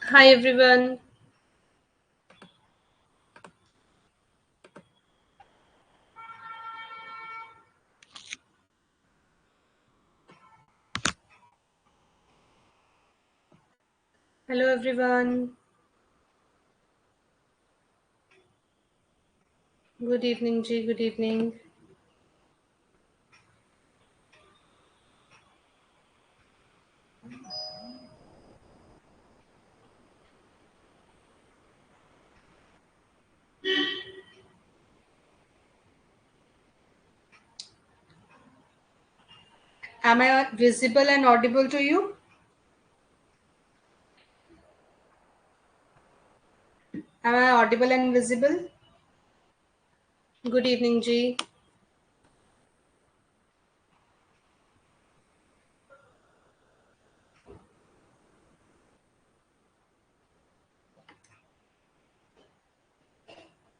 Hi everyone. Hello everyone. Good evening, Ji. Good evening. Am I visible and audible to you? Am I audible and visible? Good evening, Ji.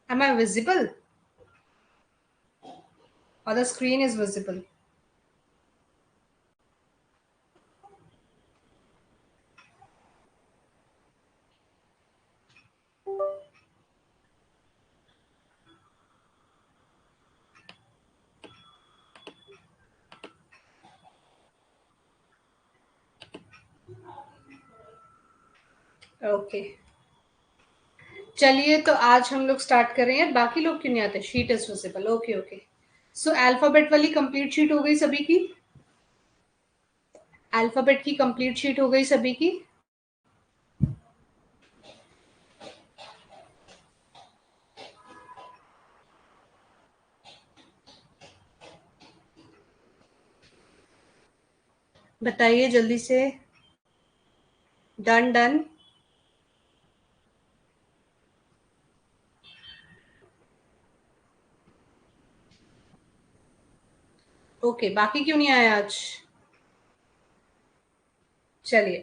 Am I visible? Or the screen is visible? Okay चलिए तो आज हम लोग start कर रहे हैं। बाकी लोग क्यों नहीं आते? Sheet is visible. Okay okay. So alphabet वाली कंप्लीट शीट हो गई सभी की? अल्फाबेट की कंप्लीट शीट हो गई सभी की? बताइए जल्दी से। Done done. ओके बाकी क्यों नहीं आया आज? चलिए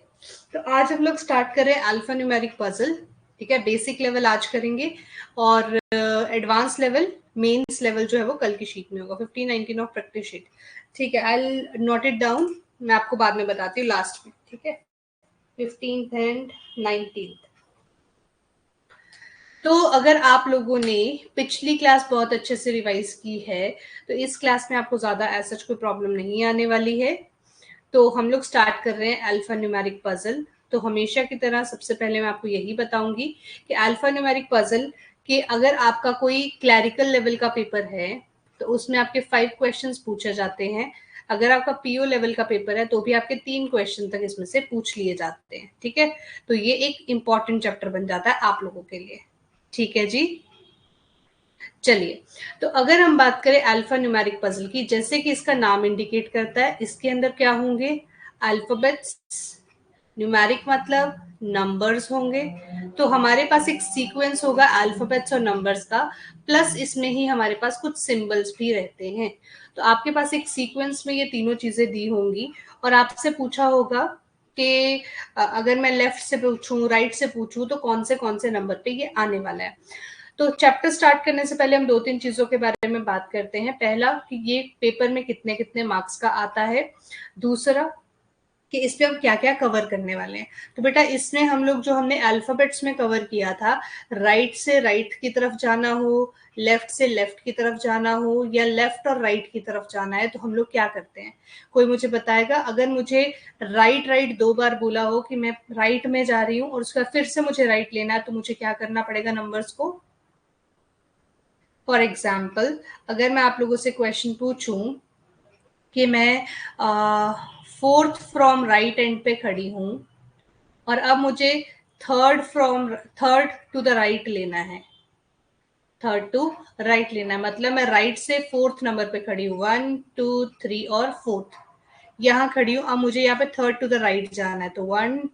तो आज हम लोग स्टार्ट कर रहे हैं अल्फा न्यूमेरिक पजल। ठीक है, बेसिक लेवल आज करेंगे और एडवांस लेवल, मेंस लेवल जो है वो कल की शीट में होगा, 15-19 ऑफ प्रैक्टिस शीट। ठीक है, आई नोट इट डाउन। मैं आपको बाद में बताती हूँ लास्ट में। ठीक है, 15th एंड 19th। तो अगर आप लोगों ने पिछली क्लास बहुत अच्छे से रिवाइज की है तो इस क्लास में आपको ज्यादा ऐसा कोई प्रॉब्लम नहीं आने वाली है। तो हम लोग स्टार्ट कर रहे हैं अल्फा न्यूमेरिक पजल। तो हमेशा की तरह सबसे पहले मैं आपको यही बताऊंगी कि अल्फा न्यूमेरिक पजल के अगर आपका कोई क्लैरिकल लेवल का पेपर है तो उसमें आपके 5 क्वेश्चंस पूछे जाते हैं। अगर आपका पीओ लेवल का पेपर है तो भी आपके 3 क्वेश्चन तक इसमें से पूछ लिए जाते हैं। ठीक है, तो ये एक इंपॉर्टेंट चैप्टर बन जाता है आप लोगों के लिए। ठीक है जी। चलिए, तो अगर हम बात करें अल्फा न्यूमेरिक पजल की, जैसे कि इसका नाम इंडिकेट करता है, इसके अंदर क्या होंगे? अल्फाबेट्स। न्यूमेरिक मतलब नंबर्स होंगे। तो हमारे पास एक सीक्वेंस होगा अल्फाबेट्स और नंबर्स का, प्लस इसमें ही हमारे पास कुछ सिंबल्स भी रहते हैं। तो आपके पास एक सीक्वेंस में ये तीनों चीजें दी होंगी और आपसे पूछा होगा कि अगर मैं लेफ्ट से पूछूं, राइट से पूछूं, तो कौन से नंबर पे ये आने वाला है। तो चैप्टर स्टार्ट करने से पहले हम 2-3 चीजों के बारे में बात करते हैं। पहला कि ये पेपर में कितने कितने मार्क्स का आता है। दूसरा कि इस पे हम क्या क्या कवर करने वाले हैं। तो बेटा इसमें हम लोग जो हमने अल्फाबेट्स में कवर किया था, राइट से राइट की तरफ जाना हो, लेफ्ट से लेफ्ट की तरफ जाना हो, या लेफ्ट और राइट की तरफ जाना है, तो हम लोग क्या करते हैं? कोई मुझे बताएगा? अगर मुझे राइट राइट 2 बार बोला हो कि मैं राइट में जा रही हूँ और उसका फिर से मुझे राइट लेना है, तो मुझे क्या करना पड़ेगा नंबर्स को? फॉर एग्जाम्पल अगर मैं आप लोगों से क्वेश्चन पूछूं कि मैं फोर्थ फ्रॉम राइट एंड पे खड़ी हूं और अब मुझे थर्ड टू द राइट लेना है। थर्ड टू राइट लेना है मतलब मैं राइट से फोर्थ नंबर पे खड़ी हूँ, 1 2 3 और फोर्थ यहाँ खड़ी हूँ। अब मुझे यहाँ पे थर्ड टू द राइट जाना है, तो 1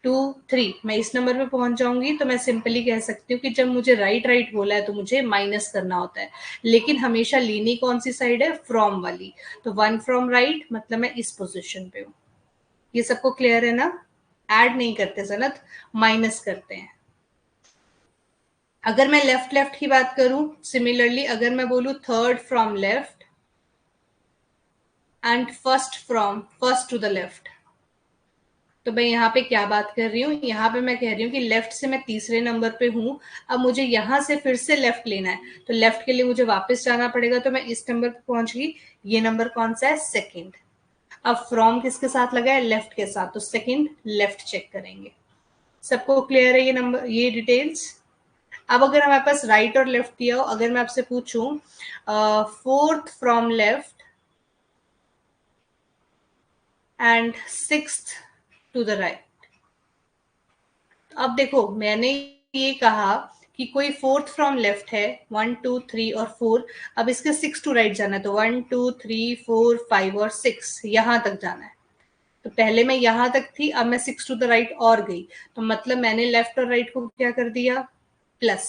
2 3 मैं इस नंबर पे पहुंच जाऊंगी। तो मैं सिंपली कह सकती हूँ कि जब मुझे राइट राइट बोला है तो मुझे माइनस करना होता है, लेकिन हमेशा लेनी कौन सी साइड है? फ्रॉम वाली। तो 1 फ्रॉम राइट मतलब मैं इस पोजिशन पे हूँ। ये सबको क्लियर है ना? ऐड नहीं करते सनत, माइनस करते हैं। अगर मैं लेफ्ट लेफ्ट की बात करूं, सिमिलरली अगर मैं बोलूं third from left and first to the left, तो मैं यहाँ पे क्या बात कर रही हूँ, यहाँ पे मैं कह रही हूँ कि लेफ्ट से मैं तीसरे नंबर पे हूँ, अब मुझे यहाँ से फिर से लेफ्ट लेना है, तो लेफ्ट के लिए मुझे वापस जाना पड़ेगा, तो मैं इस नंबर पे पहुंच गई। ये नंबर कौन सा है, सेकंड। अब फ्रॉम किसके साथ लगा है, लेफ्ट के साथ, तो सेकंड लेफ्ट चेक करेंगे। सबको क्लियर है ये नंबर, ये डिटेल्स? अब अगर हमारे पास राइट और लेफ्ट दिया हो, अगर मैं आपसे पूछूं fourth from left and sixth to the right, अब देखो मैंने ये कहा कि कोई फोर्थ फ्रॉम लेफ्ट है, 1 2 3 और 4, अब इसके 6 टू राइट जाना है, तो 1 2 3 4 5 और 6 यहां तक जाना है। तो पहले मैं यहां तक थी, अब मैं 6 टू द राइट और गई, तो मतलब मैंने लेफ्ट और राइट को क्या कर दिया, प्लस।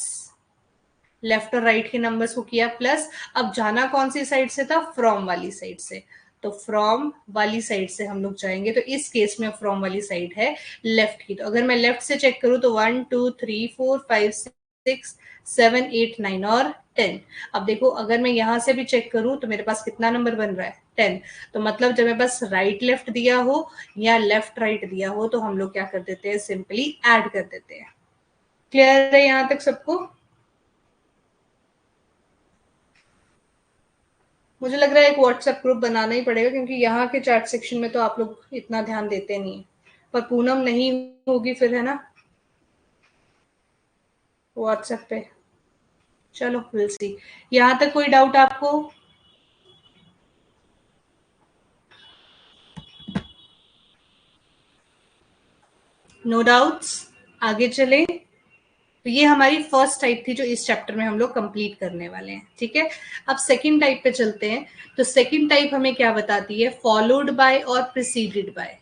लेफ्ट और राइट के नंबर्स को किया प्लस। अब जाना कौन सी साइड से था, फ्रॉम वाली साइड से, तो फ्रॉम वाली साइड से हम लोग जाएंगे, तो इस केस में फ्रॉम वाली साइड है लेफ्ट की। तो अगर मैं लेफ्ट से चेक करूं तो 1 2 3 4 5 6 7 8 9 और 10। अब देखो अगर मैं यहां से भी चेक करूं तो मेरे पास कितना नंबर बन रहा है, 10। तो मतलब जब मेरे पास राइट लेफ्ट दिया हो या लेफ्ट राइट दिया हो, तो हम लोग क्या कर देते हैं, सिंपली ऐड कर देते हैं। क्लियर है यहां तक सबको? मुझे लग रहा है एक व्हाट्सएप ग्रुप बनाना ही पड़ेगा, क्योंकि यहाँ के चैट सेक्शन में तो आप लोग इतना ध्यान देते नहीं है। पर पूनम नहीं होगी फिर, है ना, व्हाट्सएप पे। चलो विल सी। यहाँ तक कोई डाउट आपको? No doubts? आगे चले। तो ये हमारी फर्स्ट टाइप थी जो इस चैप्टर में हम लोग कंप्लीट करने वाले हैं, ठीक है। अब सेकंड टाइप पे चलते हैं। तो सेकंड टाइप हमें क्या बताती है, फॉलोड बाय और प्रिसीडेड बाय।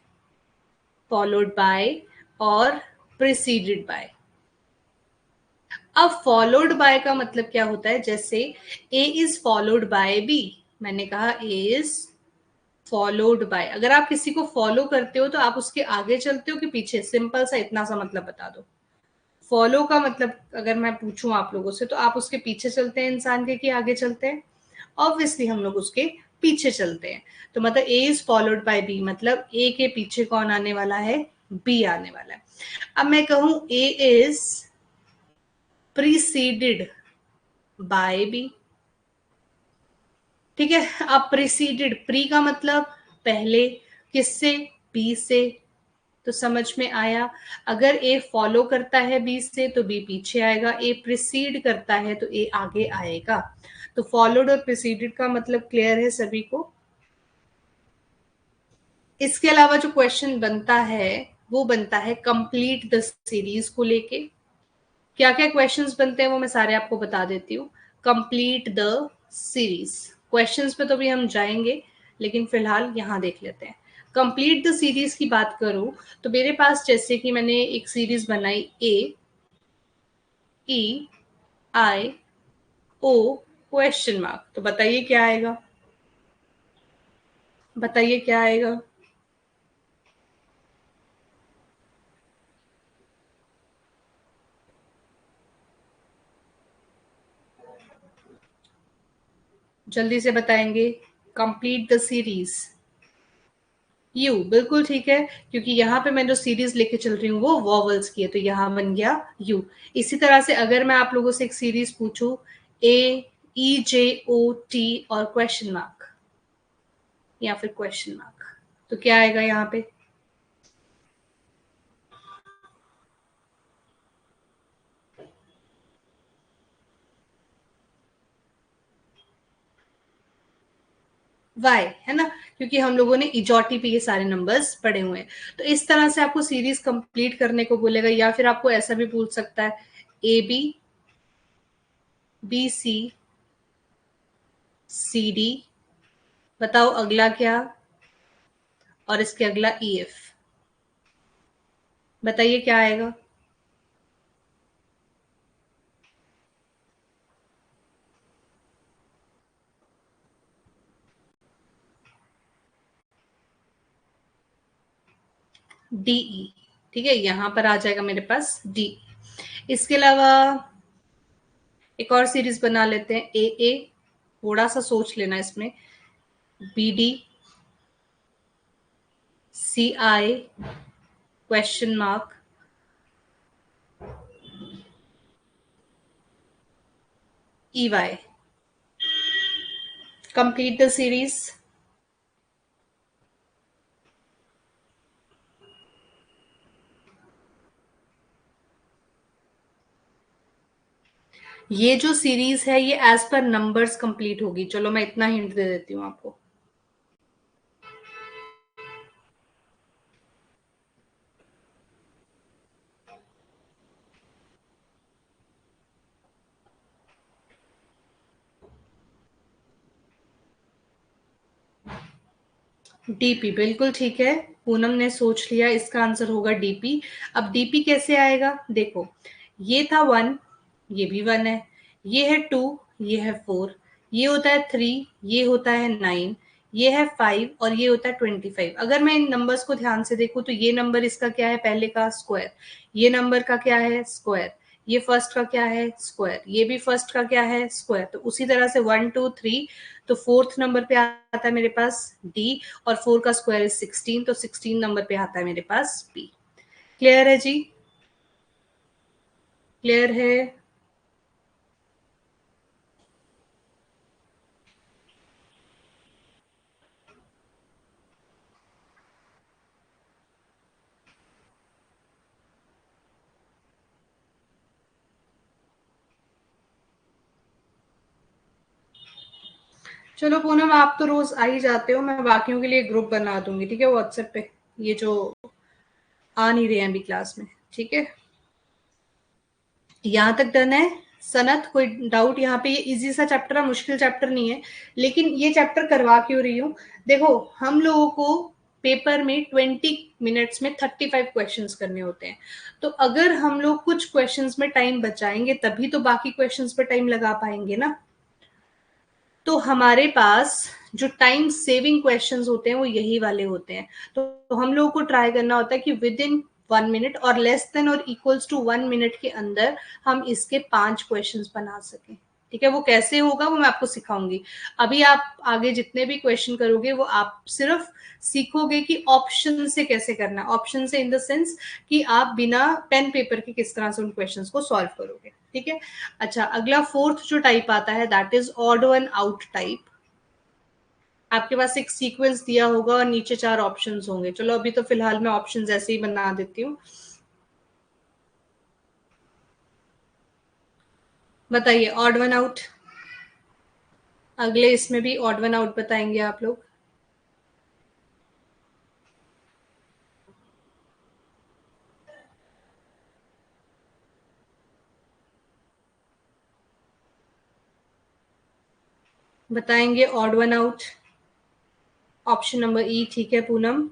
फॉलोड बाय और प्रिसीडेड बाय। अब फॉलोड बाय का मतलब क्या होता है, जैसे ए इज फॉलोड बाय बी, मैंने कहा ए इज फॉलोड बाय। अगर आप किसी को फॉलो करते हो तो आप उसके आगे चलते हो कि पीछे, सिंपल सा इतना सा मतलब बता दो। फॉलो का मतलब अगर मैं पूछूं आप लोगों से, तो आप उसके पीछे चलते हैं इंसान के, कि आगे चलते हैं? ऑब्वियसली हम लोग उसके पीछे चलते हैं। तो मतलब ए इज फॉलोड बाय बी, मतलब ए के पीछे कौन आने वाला है, बी आने वाला है। अब मैं कहूं ए इज प्रीसीडेड बाय बी, ठीक है। अब प्रीसीडेड, प्री का मतलब पहले, किससे, बी से। तो समझ में आया, अगर ए फॉलो करता है बी से तो बी पीछे आएगा, ए प्रिसीड करता है तो ए आगे आएगा। तो फॉलोड और प्रिसीडेड का मतलब क्लियर है सभी को? इसके अलावा जो क्वेश्चन बनता है वो बनता है कंप्लीट द सीरीज को लेके। क्या क्या क्वेश्चंस बनते हैं वो मैं सारे आपको बता देती हूँ। कंप्लीट द सीरीज, क्वेश्चंस पे तो भी हम जाएंगे, लेकिन फिलहाल यहाँ देख लेते हैं। कंप्लीट द सीरीज की बात करूं तो मेरे पास जैसे कि मैंने एक सीरीज बनाई, ए ई आई ओ क्वेश्चन मार्क, तो बताइए क्या आएगा, बताइए क्या आएगा? जल्दी से बताएंगे। कंप्लीट द सीरीज, यू, बिल्कुल ठीक है, क्योंकि यहाँ पे मैं जो सीरीज लेके चल रही हूँ वो वॉवल्स की है, तो यहाँ बन गया यू। इसी तरह से अगर मैं आप लोगों से एक सीरीज पूछूं, ए ई जे ओ टी और क्वेश्चन मार्क, या फिर क्वेश्चन मार्क, तो क्या आएगा यहाँ पे? वाई, है ना, क्योंकि हम लोगों ने इजोटी पे ये सारे नंबर्स पढ़े हुए हैं। तो इस तरह से आपको सीरीज कंप्लीट करने को बोलेगा, या फिर आपको ऐसा भी पूछ सकता है, A B, B C, C D, बताओ अगला क्या, और इसके अगला ई एफ, बताइए क्या आएगा? डीई, ठीक है, यहां पर आ जाएगा मेरे पास डी। इसके अलावा एक और सीरीज बना लेते हैं, ए ए, थोड़ा सा सोच लेना इसमें, B D, C I, question mark, EY. Complete the series. ये जो सीरीज है ये एज पर नंबर्स कंप्लीट होगी। चलो मैं इतना हिंट दे देती हूँ आपको। डीपी बिल्कुल ठीक है। पूनम ने सोच लिया, इसका आंसर होगा डीपी। अब डीपी कैसे आएगा, देखो ये था 1, ये भी 1 है, ये है 2, ये है 4, ये होता है 3, ये होता है 9, ये है 5 और ये होता है 25। अगर मैं इन नंबर्स को ध्यान से देखूं तो ये नंबर इसका क्या है, पहले का स्क्वायर, ये नंबर का क्या है स्क्वायर, ये फर्स्ट का क्या है स्क्वायर, ये भी फर्स्ट का क्या है स्क्वायर। तो उसी तरह से 1 2 3, तो फोर्थ नंबर पे आता है मेरे पास डी, और 4 का स्क्वायर इज 16, तो 16 नंबर पे आता है मेरे पास पी। क्लियर है जी, क्लियर है। चलो पूनम, आप तो रोज आ ही जाते हो, मैं बाकियों के लिए ग्रुप बना दूंगी, ठीक है, व्हाट्सएप पे, ये जो आ नहीं रहे हैं अभी क्लास में, ठीक है। यहाँ तक डन है सनत, कोई डाउट यहाँ पे? ये इजी सा चैप्टर है, मुश्किल चैप्टर नहीं है। लेकिन ये चैप्टर करवा क्यों रही हूँ, देखो हम लोगों को पेपर में 20 मिनट्स में 35 क्वेश्चंस करने होते हैं। तो अगर हम लोग कुछ क्वेश्चंस में टाइम बचाएंगे तभी तो बाकी क्वेश्चंस पे टाइम लगा पाएंगे ना। तो हमारे पास जो टाइम सेविंग क्वेश्चंस होते हैं वो यही वाले होते हैं। तो हम लोगों को ट्राई करना होता है कि विद इन 1 मिनट और लेस देन और इक्वल्स टू 1 मिनट के अंदर हम इसके 5 क्वेश्चंस बना सकें। ठीक है, वो कैसे होगा वो मैं आपको सिखाऊंगी। अभी आप आगे जितने भी क्वेश्चन करोगे वो आप सिर्फ सीखोगे कि ऑप्शन से कैसे करना है। ऑप्शन से इन द सेंस कि आप बिना पेन पेपर के किस तरह से उन क्वेश्चंस को सॉल्व करोगे। ठीक है। अच्छा, अगला फोर्थ जो टाइप आता है that is odd one out type. आपके पास एक सीक्वेंस दिया होगा और नीचे 4 ऑप्शंस होंगे। चलो अभी तो फिलहाल मैं ऑप्शंस ऐसे ही बना देती हूँ। बताइए ऑड वन आउट। अगले इसमें भी ऑड वन आउट बताएंगे आप लोग। बताएंगे odd one out. Option number ई ठीक है पूनम।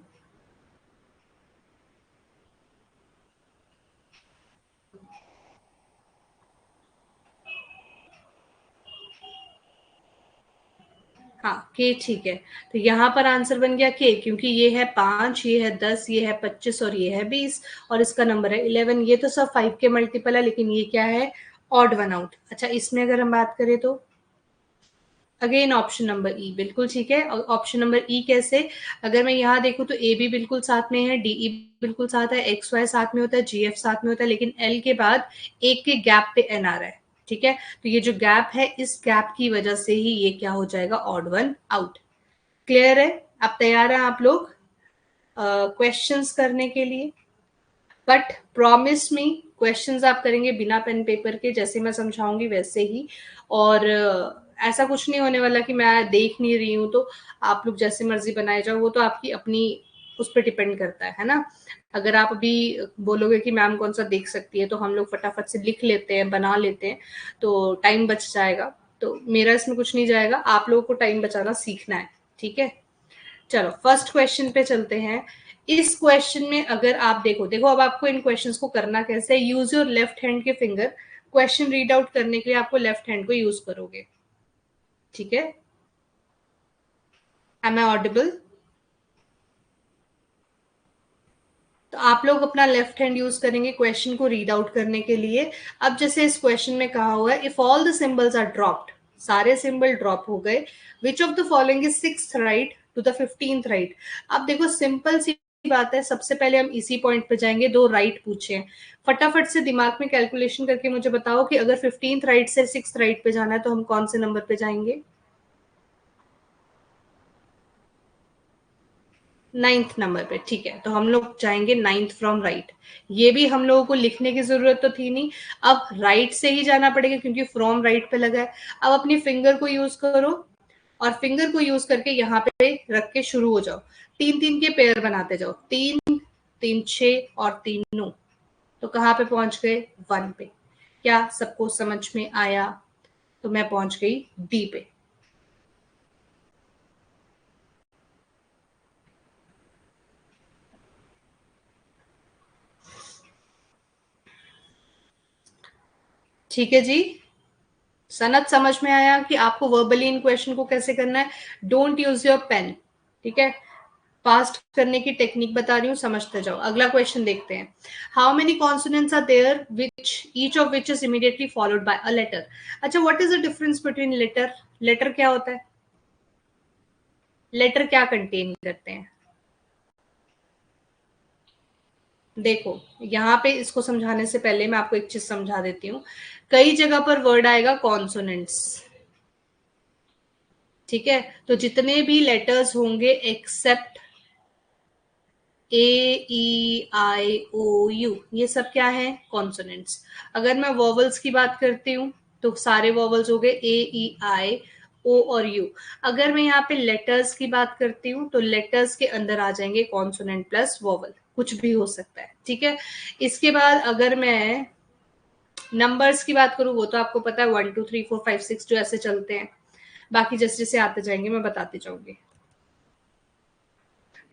हाँ के ठीक है। तो यहाँ पर आंसर बन गया के, क्योंकि ये है 5, ये है 10, ये है 25 और ये है 20 और इसका नंबर है 11। ये तो सब 5 के मल्टीपल है, लेकिन ये क्या है ऑड वन आउट। अच्छा, इसमें अगर हम बात करें तो अगेन ऑप्शन नंबर ई बिल्कुल ठीक है। ऑप्शन नंबर ई कैसे, अगर मैं यहाँ देखूं तो ए भी बिल्कुल साथ में है, डीई बिल्कुल साथ है, एक्स वाई साथ में होता है, जीएफ साथ में होता है, लेकिन एल के बाद एक के गैप पे एन आ रहा है। ठीक है, तो ये जो गैप है इस गैप की वजह से ही ये क्या हो जाएगा ऑड वन आउट। क्लियर है? आप तैयार हैं आप लोग क्वेश्चंस करने के लिए? बट प्रॉमिस मी क्वेश्चंस आप करेंगे बिना पेन पेपर के, जैसे मैं समझाऊंगी वैसे ही। और ऐसा कुछ नहीं होने वाला कि मैं देख नहीं रही हूँ तो आप लोग जैसे मर्जी बनाए जाओ, वो तो आपकी अपनी उस पर डिपेंड करता है ना। अगर आप अभी बोलोगे कि मैम कौन सा देख सकती है तो हम लोग फटाफट से लिख लेते हैं, बना लेते हैं, तो टाइम बच जाएगा। तो मेरा इसमें कुछ नहीं जाएगा, आप लोगों को टाइम बचाना सीखना है। ठीक है, चलो फर्स्ट क्वेश्चन पे चलते हैं। इस क्वेश्चन में अगर आप देखो देखो अब आपको इन क्वेश्चंस को करना कैसे है, यूज योर लेफ्ट हैंड के फिंगर। क्वेश्चन रीड आउट करने के लिए आपको लेफ्ट हैंड को यूज करोगे। ठीक है, एम आई ऑडिबल? तो आप लोग अपना लेफ्ट हैंड यूज करेंगे क्वेश्चन को रीड आउट करने के लिए। अब जैसे इस क्वेश्चन में कहा हुआ है, if all the symbols are dropped, सारे सिंबल ड्रॉप हो गए, which of the following is sixth right to the 15th right. अब देखो सिंपल सी बात है, सबसे पहले हम इसी पॉइंट पे जाएंगे। दो राइट पूछे हैं, फटाफट से दिमाग में कैलकुलेशन करके मुझे बताओ कि अगर 15th राइट से 6th राइट पे जाना है तो हम कौन से नंबर पे जाएंगे? 9th नंबर पे। ठीक है, तो हम लोग जाएंगे 9th फ्रॉम राइट। ये भी हम लोगों को लिखने की जरूरत तो थी नहीं, अब राइट से ही जाना पड़ेगा क्योंकि फ्रॉम राइट पे लगा है। अब अपनी फिंगर को यूज करो और फिंगर को यूज करके यहाँ पे रख के शुरू हो जाओ। तीन तीन के पेयर बनाते जाओ, तीन तीन 6 और 3 9। तो कहाँ पे पहुंच गए? 1 पे। क्या सबको समझ में आया? तो मैं पहुंच गई डी पे। ठीक है जी, सनत समझ में आया कि आपको वर्बली इन क्वेश्चन को कैसे करना है? Don't use your pen. ठीक है, फास्ट करने की टेक्निक बता रही हूँ, समझते जाओ। अगला क्वेश्चन देखते हैं। How many consonants are there which each of which is immediately followed by a letter? अच्छा, what is the difference between letter? Letter क्या होता है? लेटर क्या कंटेन करते हैं? देखो, यहाँ पे इसको समझाने से पहले मैं आपको एक चीज समझा देती हूँ। कई जगह पर वर्ड आएगा कॉन्सोनेंट्स। ठीक है, तो जितने भी लेटर्स होंगे accept A E I O you, ये सब क्या है? कॉन्सोनेंट्स। अगर मैं वॉवल्स की बात करती हूँ तो सारे वॉवल्स हो गए ए ई आई ओ और यू। अगर मैं यहाँ पे लेटर्स की बात करती हूँ तो लेटर्स के अंदर आ जाएंगे कॉन्सोनेंट प्लस वॉवल, कुछ भी हो सकता है। ठीक है, इसके बाद अगर मैं नंबर्स की बात करूँ, वो तो आपको पता है 1 2 3 4 5 6 जो ऐसे चलते हैं। बाकी जैसे जैसे आते जाएंगे मैं बताती जाऊंगी।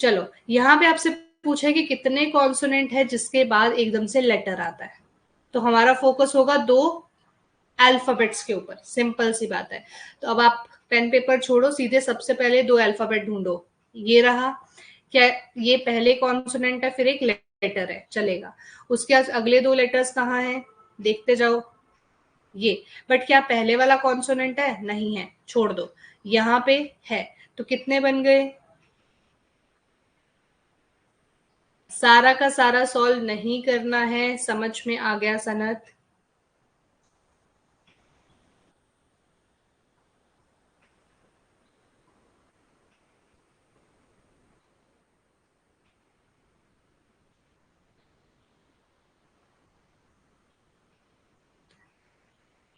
चलो, यहाँ पे आपसे पूछा है कि कितने कॉन्सोनेंट है जिसके बाद एकदम से लेटर आता है। तो हमारा फोकस होगा दो अल्फाबेट्स के ऊपर, सिंपल सी बात है। तो अब आप पेन पेपर छोड़ो, सीधे सबसे पहले दो अल्फाबेट ढूंढो। ये रहा। क्या ये पहले कॉन्सोनेंट है फिर एक लेटर है? चलेगा। उसके बाद अगले दो लेटर्स कहाँ हैं? देखते जाओ। ये, बट क्या पहले वाला कॉन्सोनेंट है? नहीं है, छोड़ दो। यहाँ पे है, तो कितने बन गए? सारा का सारा सॉल्व नहीं करना है, समझ में आ गया सनत?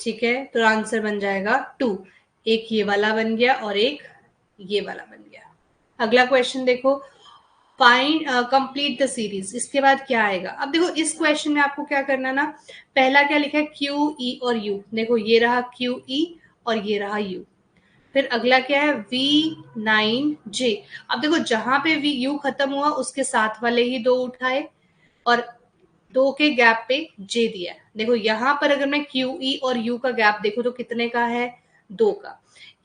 ठीक है, तो आंसर बन जाएगा 2। एक ये वाला बन गया और एक ये वाला बन गया। अगला क्वेश्चन देखो। Find complete the series. इसके बाद क्या आएगा? अब देखो, इस क्वेश्चन में आपको क्या करना ना, पहला क्या लिखा है? क्यू ई और यू। देखो, ये रहा क्यू ई और ये रहा यू। फिर अगला क्या है? V9J। अब देखो, जहां पे वी यू खत्म हुआ उसके साथ वाले ही दो उठाए और दो के गैप पे जे दिया है। देखो, यहां पर अगर मैं क्यू ई और यू का गैप देखूं तो कितने का है? 2 का।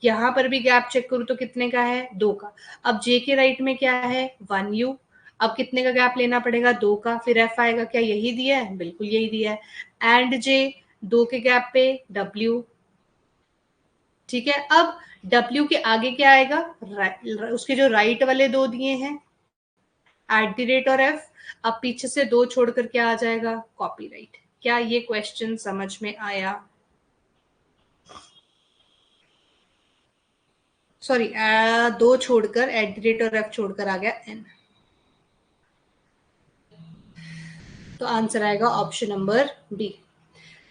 यहां पर भी गैप चेक करूं तो कितने का है? 2 का। अब जे के राइट में क्या है? 1U। अब कितने का गैप लेना पड़ेगा? 2 का। फिर एफ आएगा। क्या यही दिया है? बिल्कुल यही दिया है। एंड जे, 2 के गैप पे W। ठीक है, अब W के आगे क्या आएगा? उसके जो राइट वाले दो दिए हैं @ और F। अब पीछे से दो छोड़कर क्या आ जाएगा? कॉपीराइट। क्या ये क्वेश्चन समझ में आया? सॉरी, दो छोड़कर @ और F छोड़कर आ गया N। तो आंसर आएगा ऑप्शन नंबर बी।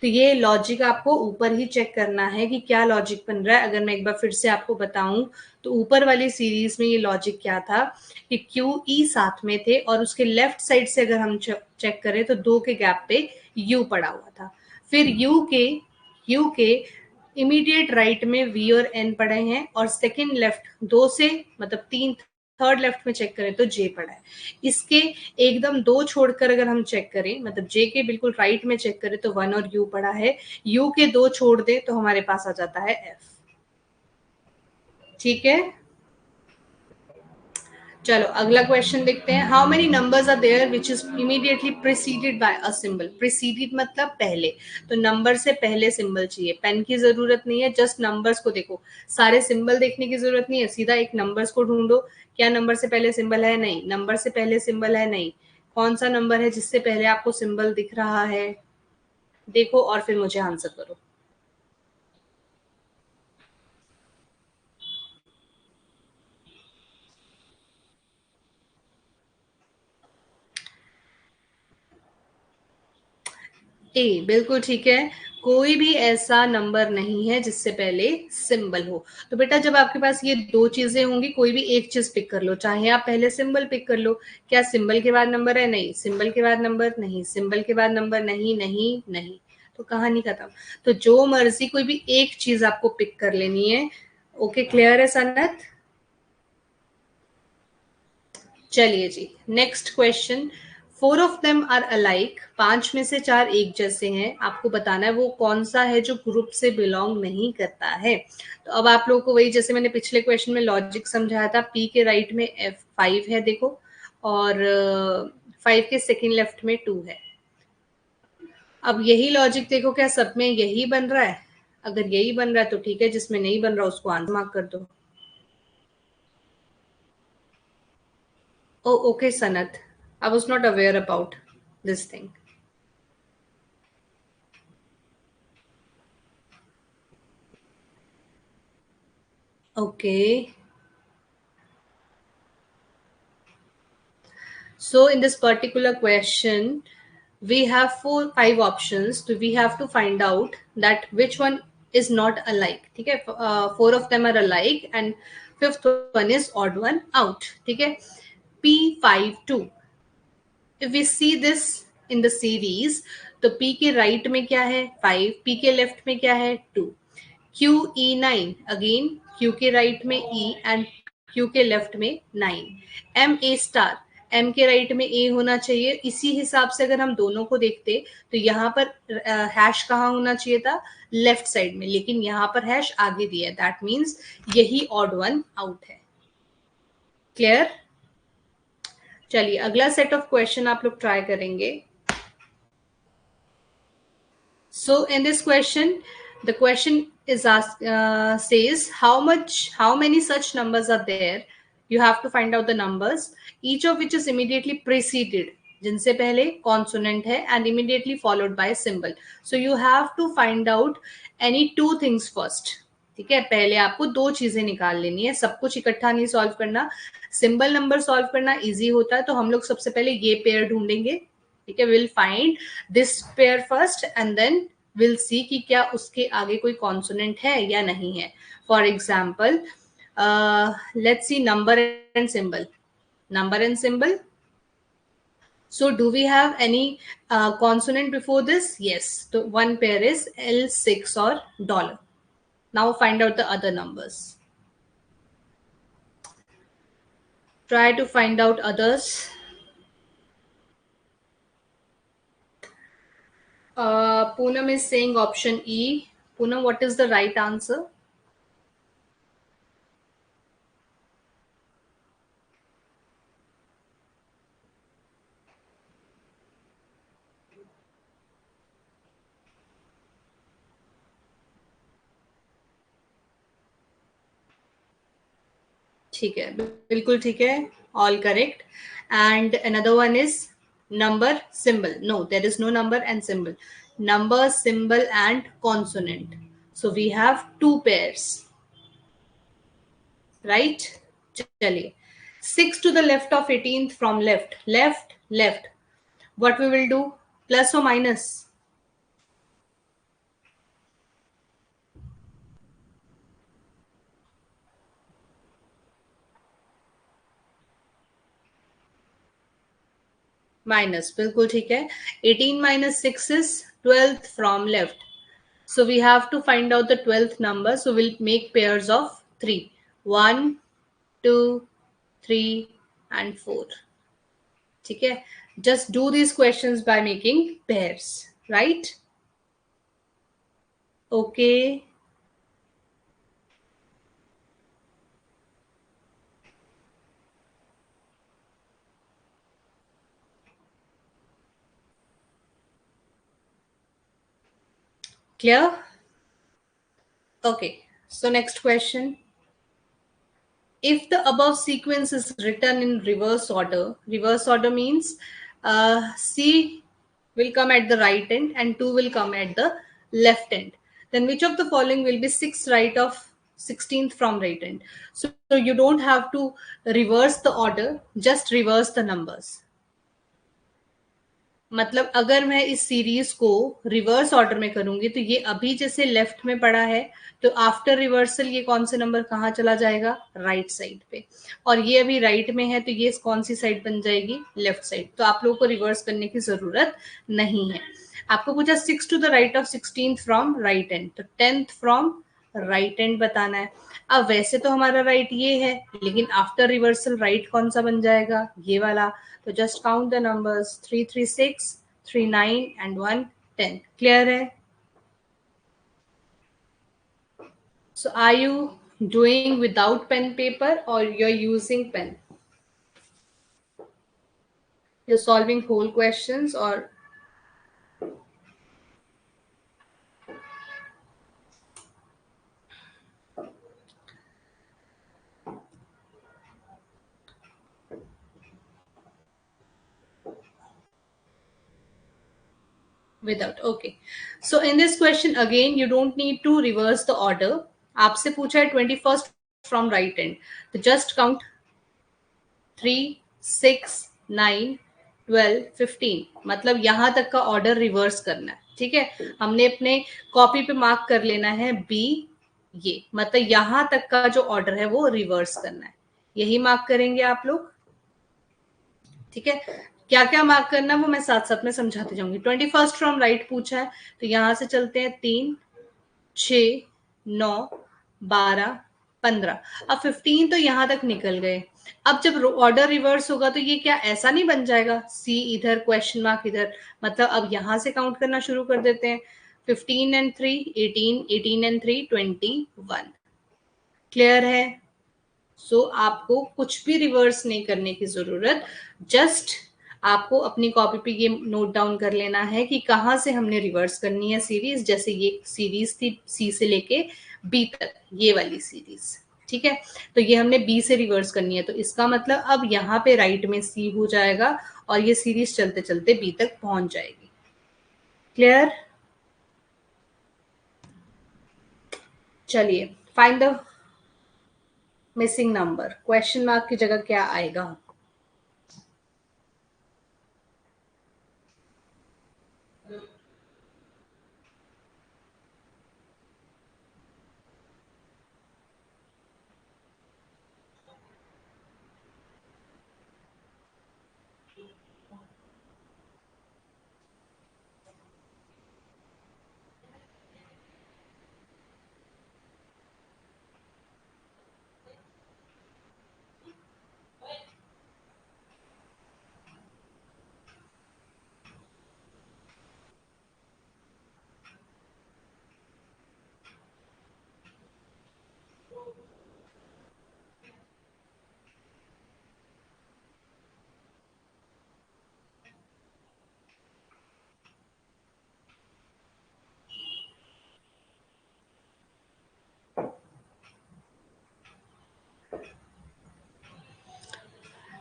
तो ये लॉजिक आपको ऊपर ही चेक करना है कि क्या लॉजिक बन रहा है। अगर मैं एक बार फिर से आपको बताऊं तो ऊपर वाली सीरीज में ये लॉजिक क्या था कि क्यू ई साथ में थे और उसके लेफ्ट साइड से अगर हम चेक करें तो 2 के गैप पे यू पड़ा हुआ था। फिर यू के इमीडिएट राइट में वी और एन पड़े हैं और सेकेंड लेफ्ट दो से मतलब तीन थर्ड लेफ्ट में चेक करें तो जे पड़ा है। इसके एकदम दो छोड़कर अगर हम चेक करें, मतलब जे के बिल्कुल राइट में चेक करें तो 1 और यू पड़ा है। यू के दो छोड़ दे तो हमारे पास आ जाता है एफ। ठीक है, चलो अगला क्वेश्चन देखते हैं. How many numbers are there which is immediately preceded by a symbol. Preceded मतलब पहले, तो नंबर से पहले सिंबल चाहिए. पेन की जरूरत नहीं है, जस्ट नंबर्स को देखो. सारे सिंबल देखने की जरूरत नहीं है, सीधा एक नंबर्स को ढूंढो. क्या नंबर से पहले सिंबल है? नहीं. नंबर से पहले सिंबल है? नहीं. कौन सा नंबर है जिससे पहले आपको सिंबल दिख रहा है? देखो और फिर मुझे आंसर करो. ए, बिल्कुल ठीक है. कोई भी ऐसा नंबर नहीं है जिससे पहले सिंबल हो. तो बेटा जब आपके पास ये दो चीजें होंगी, कोई भी एक चीज पिक कर लो. चाहे आप पहले सिंबल पिक कर लो. क्या सिंबल के बाद नंबर है? नहीं. सिंबल के बाद नंबर? नहीं. सिंबल के बाद नंबर? नहीं नहीं नहीं. तो कहानी खत्म. तो जो मर्जी कोई भी एक चीज आपको पिक कर लेनी है. ओके, क्लियर है सनत? चलिए जी, next question. Four of them are alike. पांच में से चार एक जैसे हैं. आपको बताना है वो कौन सा है जो ग्रुप से बिलोंग नहीं करता है. तो अब आप लोगों को वही, जैसे मैंने पिछले क्वेश्चन में लॉजिक समझाया था. पी के राइट में एफ 5 है देखो, और 5 के सेकेंड लेफ्ट में 2 है. अब यही लॉजिक देखो, क्या सब में यही बन रहा है? अगर यही बन रहा है तो ठीक है, जिसमें नहीं बन रहा उसको आंसर मार्क कर दो. Oh okay Sanat, I was not aware about this thing. Okay. So in this particular question, we have five options. So we have to find out that which one is not alike. ठीक है. Four of them are alike and fifth one is odd one out. ठीक है. P52. If we see this in the series, तो P के right में क्या है? 5. P के लेफ्ट में क्या है? 2. QE9, अगेन Q के राइट में E एंड Q के लेफ्ट में 9. MA स्टार, M के राइट में A होना चाहिए. इसी हिसाब से अगर हम दोनों को देखते तो यहाँ पर हैश कहाँ होना चाहिए था? लेफ्ट साइड में, लेकिन यहाँ पर हैश आगे दिया है. दैट मीन्स यही ऑड वन आउट है. क्लियर? चलिए अगला सेट ऑफ क्वेश्चन आप लोग ट्राई करेंगे. So in this question, the question is asked says how many such numbers are there. You have to find out the numbers, each of which is immediately preceded, जिनसे पहले consonant है and immediately followed by a symbol. So you have to find out any two things first. ठीक है, पहले आपको दो चीजें निकाल लेनी है. सब कुछ इकट्ठा नहीं सॉल्व करना. सिंबल नंबर सॉल्व करना इजी होता है, तो हम लोग सबसे पहले ये पेयर ढूंढेंगे. ठीक है, will find this pair first and then will see कि क्या उसके आगे कोई कॉन्सोनेंट है या नहीं है. For example let's see number and symbol. Number and symbol. So do we have any consonant before this? Yes. So one pair is L6 or dollar. Now find out the other numbers. Try to find out others. Poonam is saying option E. Poonam, what is the right answer? ठीक है, बिल्कुल ठीक है. All correct. And another one is number, symbol. No, there is no number and symbol. Number, symbol and consonant. So we have two pairs. Right? चलिए. 6 to the left of 18th from left. Left, left. What we will do? Plus or minus? Minus. बिल्कुल ठीक है. 18 minus 6 is 12th from left. So we have to find out the 12th number. So we'll make pairs of 3. 1, 2, 3 and 4. ठीक है. Just do these questions by making pairs. Right? Okay. Clear? Okay, so next question. If the above sequence is written in reverse order means C will come at the right end and 2 will come at the left end. Then which of the following will be 6 right of 16th from right end? So you don't have to reverse the order, just reverse the numbers. मतलब अगर मैं इस series को reverse order में करूंगी तो ये अभी जैसे लेफ्ट में पड़ा है, तो आफ्टर रिवर्सल ये कौन से नंबर कहाँ चला जाएगा? राइट साइड पे। और ये अभी राइट में है तो ये कौन सी साइड बन जाएगी? Left side. तो आप लोगों को रिवर्स करने की जरूरत नहीं है। आपको पूछा 6 to the right of 16th from right end, तो 10th फ्रॉम राइट एंड बताना है। अब वैसे तो हमारा राइट ये है, लेकिन आफ्टर रिवर्सल राइट कौन सा बन जाएगा? ये वाला। तो just count the numbers, 3 3 6, 3 9 and 1 10। Clear है? So are you doing without pen paper or you're using pen? You're solving whole questions or without? Okay, so in this question again you don't need to reverse the order. आपसे पूछा है 21st from right end, तो just count 3 6 9 12 15, मतलब यहां तक का order reverse करना है। ठीक है, हमने अपने कॉपी पे मार्क कर लेना है बी, ये मतलब यहां तक का जो ऑर्डर है वो रिवर्स करना है, यही मार्क करेंगे आप लोग। ठीक है, क्या क्या मार्क करना वो मैं साथ साथ में समझाते जाऊंगी। 21st फ्रॉम राइट पूछा है, तो यहां से चलते हैं 3 6 9 12 15। अब 15 तो यहां तक निकल गए। अब जब ऑर्डर रिवर्स होगा तो ये क्या ऐसा नहीं बन जाएगा, सी इधर क्वेश्चन मार्क इधर, मतलब अब यहां से काउंट करना शुरू कर देते हैं। 15 एंड 3 18, 18 एंड 3 21। क्लियर है? सो आपको कुछ भी रिवर्स नहीं करने की जरूरत, जस्ट आपको अपनी कॉपी पे ये नोट डाउन कर लेना है कि कहाँ से हमने रिवर्स करनी है सीरीज। जैसे ये सीरीज थी सी से लेके बी तक, ये वाली सीरीज। ठीक है, तो ये हमने बी से रिवर्स करनी है, तो इसका मतलब अब यहाँ पे राइट में सी हो जाएगा और ये सीरीज चलते चलते बी तक पहुंच जाएगी। क्लियर? चलिए, find the missing number. Question mark की जगह क्या आएगा?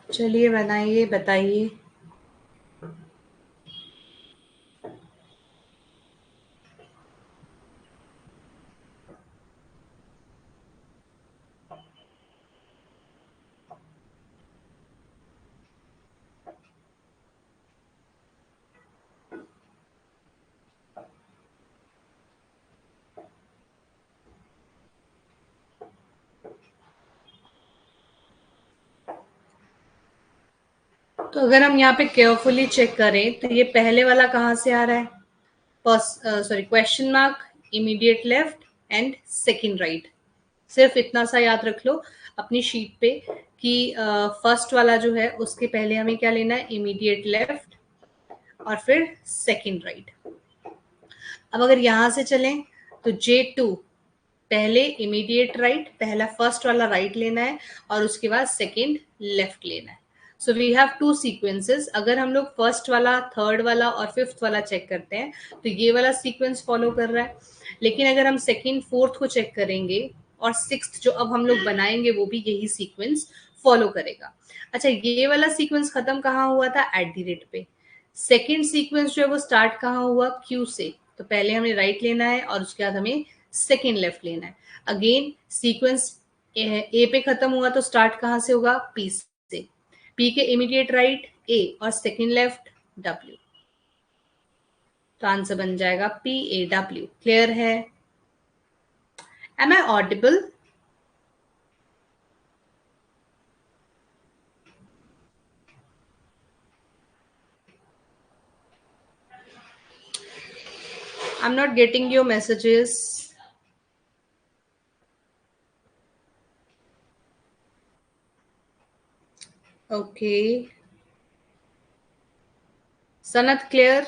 चलिए बनाइए, बताइए। तो अगर हम यहाँ पे केयरफुली चेक करें तो ये पहले वाला कहाँ से आ रहा है? Sorry, question mark, immediate left and second right. सिर्फ इतना सा याद रख लो अपनी शीट पे कि फर्स्ट वाला जो है उसके पहले हमें क्या लेना है? इमीडिएट लेफ्ट और फिर सेकंड राइट। अब अगर यहां से चलें तो J2 पहले इमीडिएट राइट, पहला फर्स्ट वाला राइट लेना है और उसके बाद सेकंड लेफ्ट लेना है। So we have two sequences. अगर हम लोग फर्स्ट वाला, थर्ड वाला और फिफ्थ वाला चेक करते हैं तो ये वाला सीक्वेंस फॉलो कर रहा है. लेकिन अगर हम सेकेंड, फोर्थ को चेक करेंगे और सिक्स्थ जो अब हम लोग बनाएंगे वो भी यही सीक्वेंस फॉलो करेगा. अच्छा, ये वाला सीक्वेंस खत्म कहाँ हुआ था? एट द रेट पे. सेकेंड सीक्वेंस जो है वो स्टार्ट कहाँ हुआ? क्यू से. तो पहले हमें राइट लेना है और उसके बाद हमें सेकेंड लेफ्ट लेना है. अगेन सीक्वेंस ए पे खत्म हुआ तो स्टार्ट कहाँ से होगा? पी से. पी के इमीडिएट राइट ए और सेकेंड लेफ्ट डब्ल्यू. तो आंसर बन जाएगा पी ए डब्ल्यू. क्लियर है? Am I audible? I'm not getting your messages. Okay. Sanat, clear?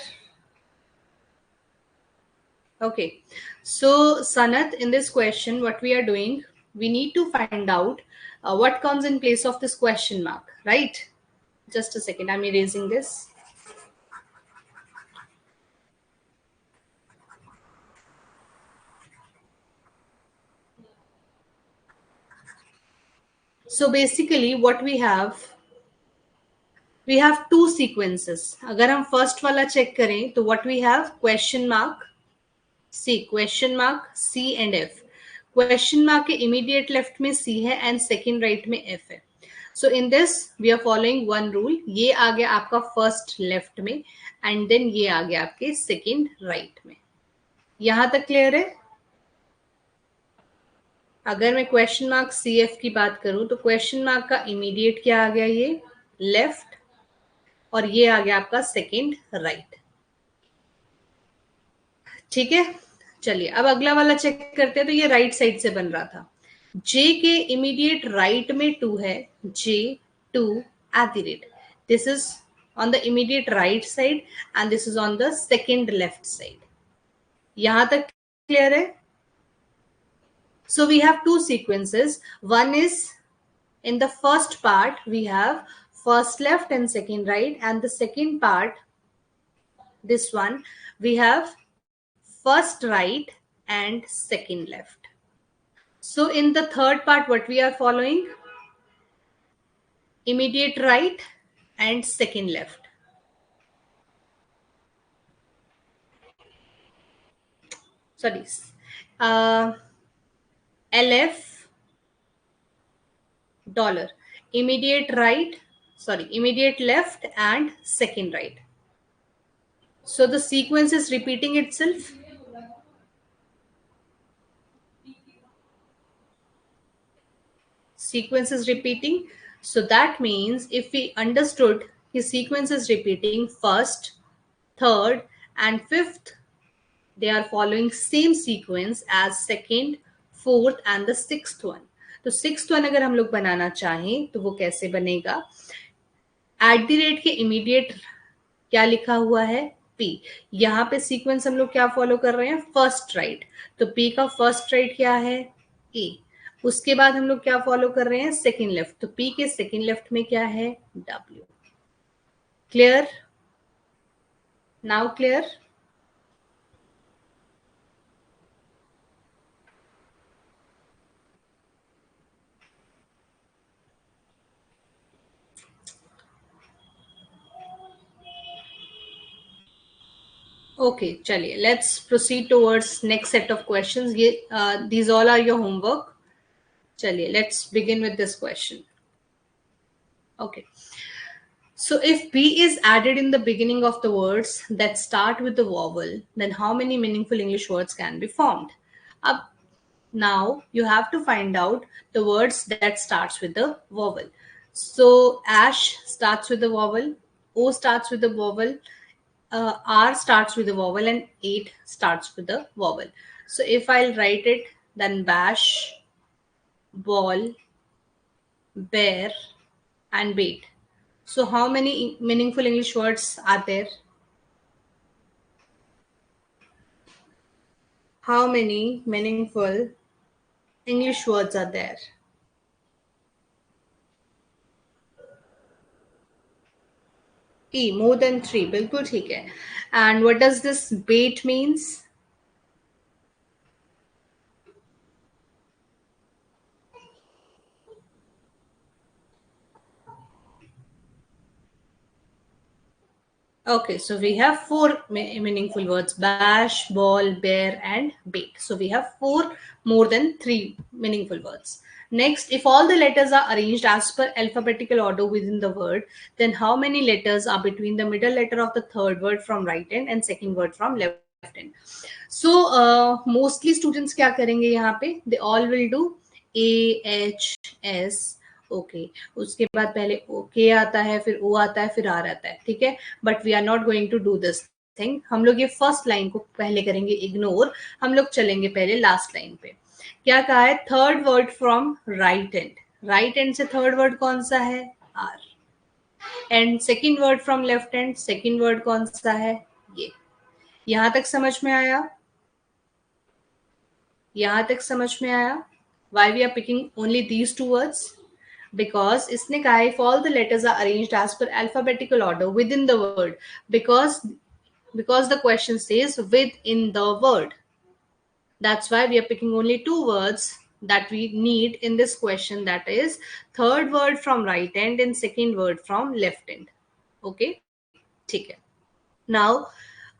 Okay. So, Sanat, in this question, what we are doing, we need to find out what comes in place of this question mark, right? Just a second, I'm erasing this. So basically what we have two sequences. अगर हम first वाला check करें तो what we have? Question mark C, question mark C and F. Question mark के immediate left में C है and second right में F है. So in this we are following one rule. ये आ गया आपका first left में and then ये आ गया आपके second right में. यहां तक clear है? अगर मैं क्वेश्चन मार्क सी एफ की बात करूं तो क्वेश्चन मार्क का इमीडिएट क्या आ गया? ये लेफ्ट और ये आ गया आपका सेकंड राइट. ठीक है, चलिए अब अगला वाला चेक करते हैं. तो ये राइट साइड से बन रहा था. जे के इमीडिएट राइट में टू है. J two at the rate. This is on the immediate right side and this is on the second left side. यहां तक क्लियर है? So we have two sequences. One is in the first part, we have first left and second right. And the second part, this one, we have first right and second left. So in the third part, what we are following? Immediate right and second left. Sorry. LF dollar. Immediate right, sorry, immediate left and second right. So the sequence is repeating itself. Sequence is repeating. So that means if we understood his sequence is repeating first, third and fifth, they are following same sequence as second, fourth and the sixth one. तो sixth one अगर हम लोग बनाना चाहें तो वो कैसे बनेगा? Eight the rate के इमीडिएट क्या लिखा हुआ है? पी. यहाँ पे सीक्वेंस हम लोग क्या फॉलो कर रहे हैं? First right. तो पी का फर्स्ट राइट क्या है? ए. उसके बाद हम लोग क्या फॉलो कर रहे हैं? Second left. तो पी के सेकेंड लेफ्ट में क्या है? W. Clear? Now clear? Okay, चलिए let's proceed towards next set of questions. ये these all are your homework. चलिए let's begin with this question. Okay. So if B is added in the beginning of the words that start with the vowel, then how many meaningful English words can be formed? Up now you have to find out the words that starts with the vowel. So ash starts with the vowel, O starts with the vowel, R starts with the vowel, and 8 starts with the vowel. So if I'll write it, then bash, ball, bear, and bait. So how many meaningful English words are there? How many meaningful English words are there? E, more than 3, बिल्कुल ठीक है. And what does this bait means? Okay, so we have four meaningful words: bash, ball, bear, and bait. So we have four more than three meaningful words. Next, if all the letters are arranged as per alphabetical order within the word, then how many letters are between the middle letter of the third word from right end and second word from left end? So mostly students क्या करेंगे यहाँ पे? They all will do A, H, S. Okay, उसके बाद पहले okay आता है, फिर ओ आता है, फिर आर आता है. ठीक है, but we are not going to do this thing. हम लोग ये फर्स्ट लाइन को पहले करेंगे इग्नोर. हम लोग चलेंगे पहले लास्ट लाइन पे. क्या कहा है? Third word from right end. Right end से थर्ड वर्ड कौन सा है? R. And second word from left end, second word कौन सा है? ये. यहां तक समझ में आया? यहां तक समझ में आया? Why we are picking only these two words? Because इसने कहा if all the letters are arranged as per alphabetical order within the word, because the question says within the word. That's why we are picking only two words that we need in this question, that is third word from right end and second word from left end. Okay, ठीक है. Now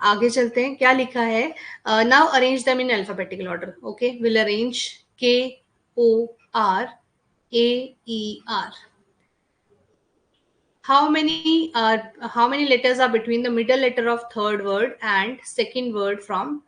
आगे चलते हैं. क्या लिखा है? Now arrange them in alphabetical order. Okay, will arrange K O R A E R. How many letters are between the middle letter of third word and second word from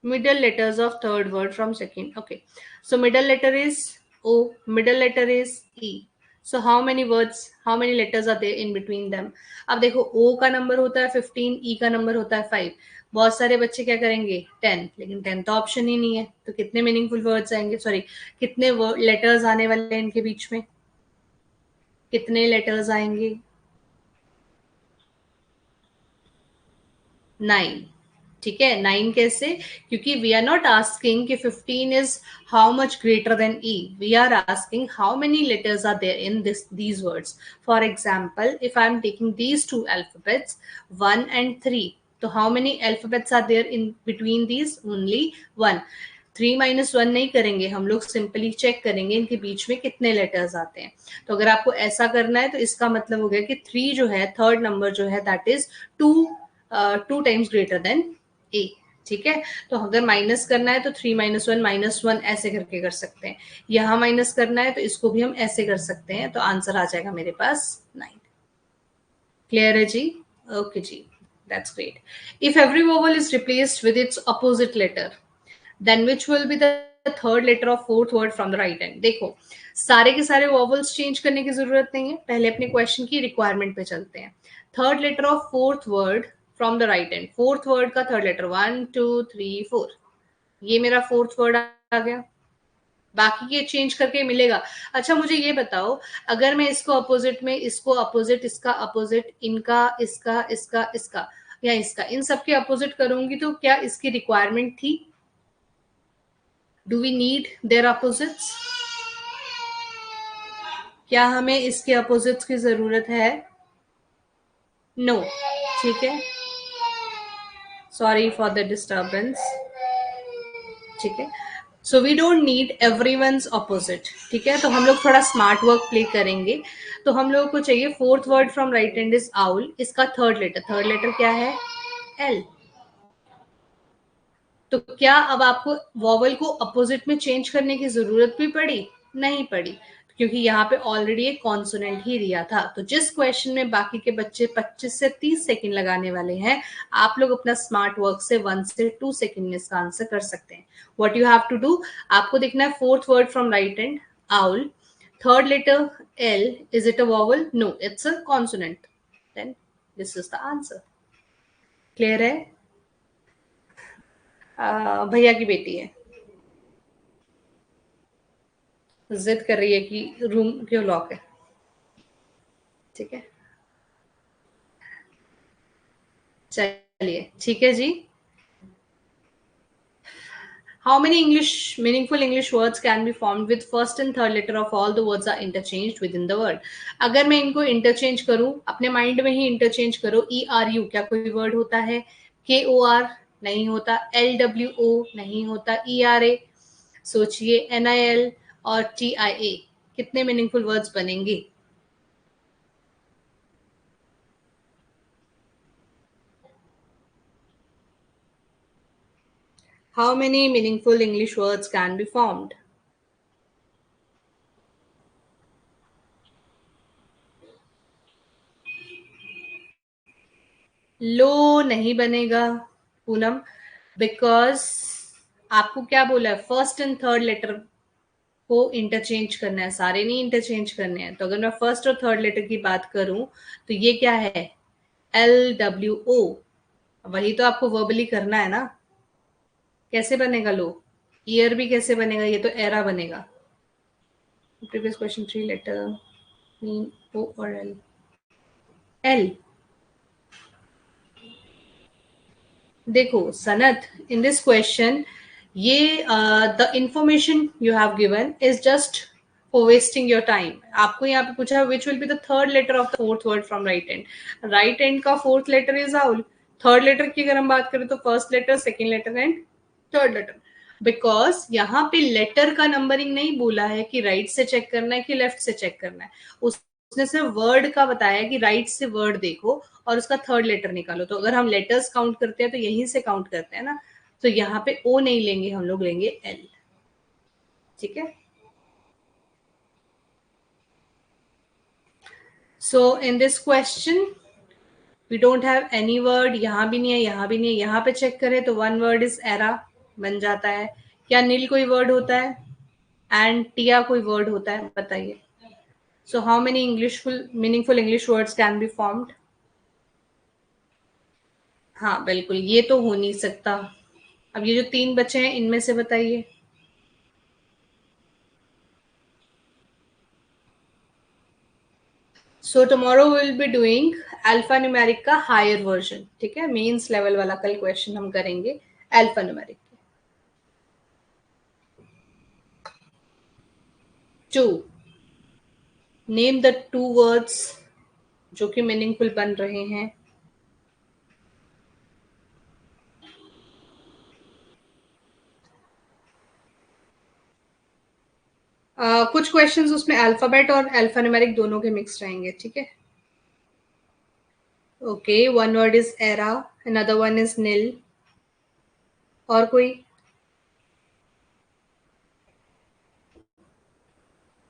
middle letters of third word from second? Okay, so middle letter is O, middle letter is E. So how many letters are there in between them? अब देखो, O का number होता है 15, E का number होता है 5. बहुत सारे बच्चे क्या करेंगे? 10. लेकिन 10 तो ऑप्शन ही नहीं है, तो कितने मीनिंगफुल वर्ड्स आएंगे? सॉरी, कितने लेटर्स आने वाले हैं इनके बीच में? कितने लेटर्स आएंगे? 9. ठीक है, 9 कैसे? क्योंकि वी आर नॉट आस्किंग कि 15 is how much greater than E. We are asking how many letters are there in these words. For example, if I am taking these two alphabets 1 and 3, तो how many alphabets are there in between these? Only 1. 3 - 1 नहीं करेंगे हम लोग, simply check करेंगे इनके बीच में कितने letters आते हैं. तो अगर आपको ऐसा करना है तो इसका मतलब हो गया कि 3 जो है, थर्ड नंबर जो है, that is 2 times greater than A. ठीक है, तो अगर माइनस करना है तो 3 - 1 ऐसे करके कर सकते हैं. यहां माइनस करना है तो इसको भी हम ऐसे कर सकते हैं. तो आंसर आ जाएगा मेरे पास 9. क्लियर है जी? ओके जी, that's great. If every vowel is replaced with its opposite letter, then which will be the third letter of fourth word from the right hand? देखो, सारे के सारे वॉवल्स चेंज करने की जरूरत नहीं है. पहले अपने क्वेश्चन की रिक्वायरमेंट पे चलते हैं. Third letter of fourth word from the right hand. Fourth word का थर्ड लेटर 1 2 3 4. ये मेरा फोर्थ वर्ड आ गया. बाकी के चेंज करके मिलेगा. अच्छा, मुझे ये बताओ, अगर मैं इसको अपोजिट में, इसको अपोजिट, इसका अपोजिट, इनका, इसका, इसका, इसका, या इसका, इन सबके अपोजिट करूंगी तो क्या इसकी रिक्वायरमेंट थी? Do we need their opposites? क्या हमें इसके अपोजिट्स की जरूरत है? नो. ठीक है, सॉरी फॉर द डिस्टर्बेंस. ठीक है, so we don't need everyone's opposite. ठीक है, तो हम लोग थोड़ा स्मार्ट वर्क प्ले करेंगे. तो हम लोगों को चाहिए fourth word from right hand is owl. इसका थर्ड लेटर क्या है? एल. तो क्या अब आपको वॉवल को अपोजिट में चेंज करने की जरूरत भी पड़ी? नहीं पड़ी, क्योंकि यहाँ पे ऑलरेडी एक कॉन्सोनेंट ही दिया था. तो जिस क्वेश्चन में बाकी के बच्चे 25 से 30 सेकंड लगाने वाले हैं, आप लोग अपना स्मार्ट वर्क से 1 से 2 सेकंड में इसका आंसर कर सकते हैं. What you have to do, आपको देखना है fourth word from right hand owl, third letter L. Is it a vowel? No, it's a consonant. Then this is the answer. Clear है? भैया की बेटी है, जिद कर रही है कि रूम क्यों लॉक है. ठीक है, चलिए, ठीक है जी. How many meaningful English words can be formed with first and third letter of all the words are interchanged within the word? अगर मैं इनको इंटरचेंज करूं, अपने माइंड में ही इंटरचेंज करो, ERU क्या कोई वर्ड होता है? KOR नहीं होता, LWO नहीं होता, ERA सोचिए, NIL और TIA कितने मीनिंगफुल वर्ड्स बनेंगे? How many meaningful English words can be formed? लो नहीं बनेगा पूनम, बिकॉज आपको क्या बोला है, फर्स्ट एंड थर्ड लेटर को इंटरचेंज करना है, सारे नहीं इंटरचेंज करने हैं। तो अगर मैं फर्स्ट और थर्ड लेटर की बात करूं तो ये क्या है? LWO। वही तो आपको वर्बली करना है ना। कैसे बनेगा लो? ईयर भी कैसे बनेगा? ये तो एरा बनेगा। Previous question 3 letter mean O और L। L। देखो सनत, इन दिस क्वेश्चन ये the information you have given is just for wasting your time. आपको यहाँ पे पूछा which will be the third letter of the fourth word from right end. Right end का fourth letter is owl. Third letter की अगर हम बात करें तो first letter, second letter and third letter. Because यहाँ पे लेटर का नंबरिंग नहीं बोला है कि राइट से चेक करना है कि लेफ्ट से चेक करना है। उसने सिर्फ वर्ड का बताया कि राइट से वर्ड देखो और उसका थर्ड लेटर निकालो। तो अगर हम लेटर्स काउंट करते हैं तो यहीं से काउंट करते हैं ना। तो यहाँ पे ओ नहीं लेंगे, हम लोग लेंगे एल। ठीक है। So in this question we don't have any word. यहाँ भी नहीं है, यहाँ भी नहीं है। यहाँ पे चेक करें तो वन वर्ड इज एरा बन जाता है। क्या नील कोई वर्ड होता है? एंड टिया कोई वर्ड होता है? बताइए। So how many meaningful English words can be formed? हाँ बिल्कुल, ये तो हो नहीं सकता। अब ये जो 3 बचे हैं इनमें से बताइए। So tomorrow will be doing alpha numeric का हायर वर्जन। ठीक है, मेंस लेवल वाला कल क्वेश्चन हम करेंगे alpha numeric. 2, name the 2 words जो कि मीनिंगफुल बन रहे हैं। कुछ क्वेश्चंस उसमें अल्फाबेट और अल्फा न्यूमेरिक दोनों के मिक्स रहेंगे। ठीक है। Okay, one word is era, another one is Neil. और कोई?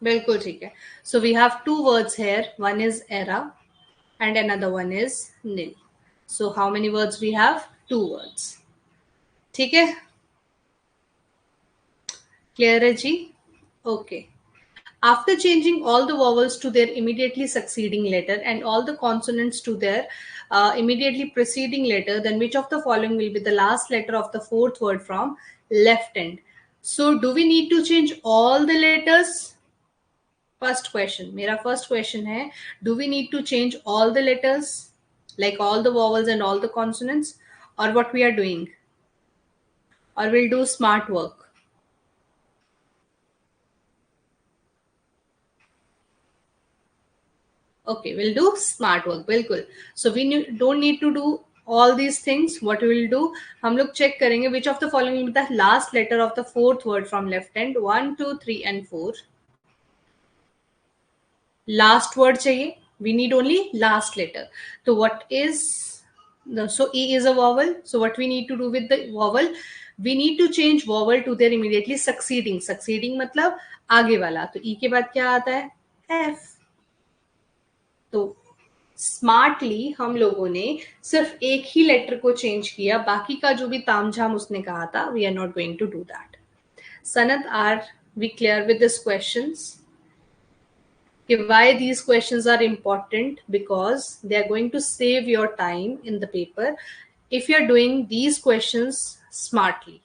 बिल्कुल ठीक है। So we have 2 words here, one is era and another one is nil. So how many words we have? 2 words. ठीक है, clear है जी? Okay. After changing all the vowels to their immediately succeeding letter and all the consonants to their immediately preceding letter, then which of the following will be the last letter of the fourth word from left end? So do we need to change all the letters? First question, मेरा first question है, do we need to change all the letters, like all the vowels and all the consonants, or what we are doing, or we'll do smart work? Okay, we'll do smart work, बिल्कुल. So we don't need to do all these things. What we will do, हम लोग check करेंगे which of the following will be the last letter of the fourth word from left end. 1, 2, 3 and 4. Last word चाहिए. We need only last letter. So what is so E is a vowel. So what we need to do with the vowel? We need to change vowel to their immediately succeeding. Succeeding मतलब आगे वाला. तो E के बाद क्या आता है? F. तो स्मार्टली हम लोगों ने सिर्फ एक ही लेटर को चेंज किया, बाकी का जो भी तामझाम उसने कहा था, we are not going to do that. Sanat, are we clear with this questions? Why these questions are important? Because they are going to save your time in the paper if you are doing these questions smartly.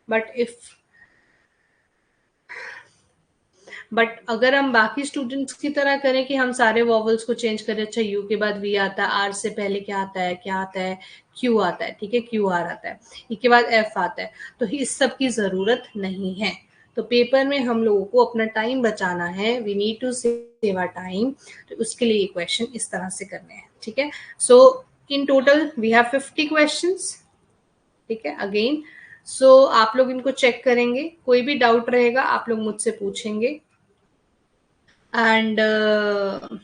But but अगर हम बाकी students की तरह करें कि हम सारे vowels को चेंज करें, अच्छा यू के बाद वी आता है, आर से पहले क्या आता है, क्या आता है, क्यू आता है, ठीक है, क्यू आर आता है, ई के बाद एफ आता है, तो इस सब की जरूरत नहीं है। तो पेपर में हम लोगों को अपना टाइम बचाना है, we need to save our time, तो उसके लिए ये क्वेश्चन इस तरह से करने हैं, ठीक है। So in total we have 50 questions, ठीक है। अगेन सो आप लोग इनको चेक करेंगे, कोई भी डाउट रहेगा आप लोग मुझसे पूछेंगे, एंड